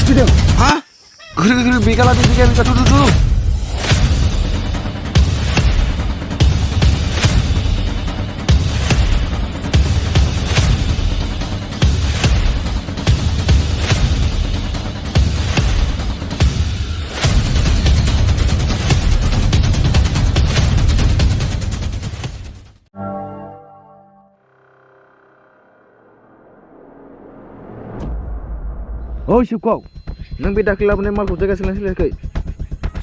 फैदों हा गोख्रै बेगा लादो बेगा थु ओइ शिबखाव नों बे दाख्लै लाबोनाय मालखौ जायगा सोलायाखै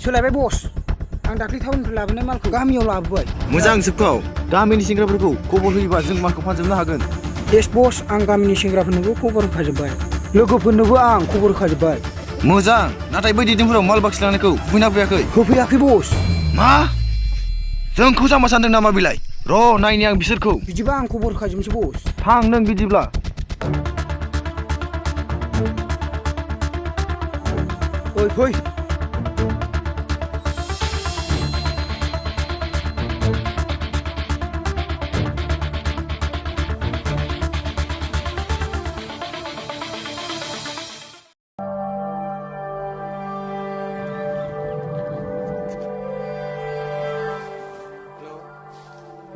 सोलायबाय बस आं दाख्लै टाउननिफ्राय लाबोनाय मालखौ गामियाव लाबोबाय मोजां शिबखाव गामिनि सेंग्राफोरखौ खबर होयोबा जों मालखौ फानजोबनो हागोन येस बस आं गामिनि सेंग्राफोरनोबो खबर होखाजोब्बाय लोगोफोरनोबो आं खबर होखाजोब्बाय मोजां नाथाय बै दैदेनफोराव माल बाखि लांनायखौ होफैना फैयाखै होफैयाखै बस मा जोंखौ जाम्बा सानदों नामा बिलाय र' नायनि आं बिसोरखौ बिदिबा आं खबर होखाजोबनोसै बस थां नों बिदिब्ला ओइ फै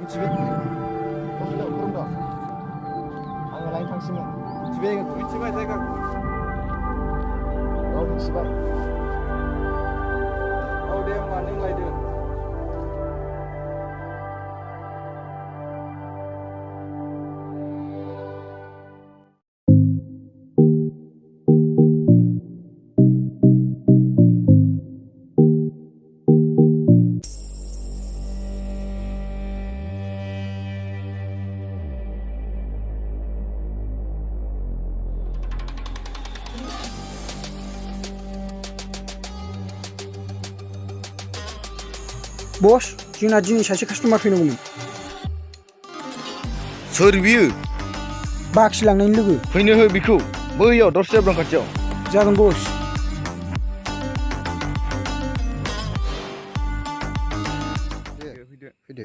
मिथिबाय आङो लायनो थांसैमोन मिथिबाय जायगाखौ औ मिथिबाय औ दे होमबा नों लायदो बस जोंना दिनै सासे कास्टमार फैनांगौमोन सोर बियो बाखि लांनायनि लोगो फैनो हो बिखौ बैयाव दरसे जाब्रां खाथियाव जागोन बस फैदो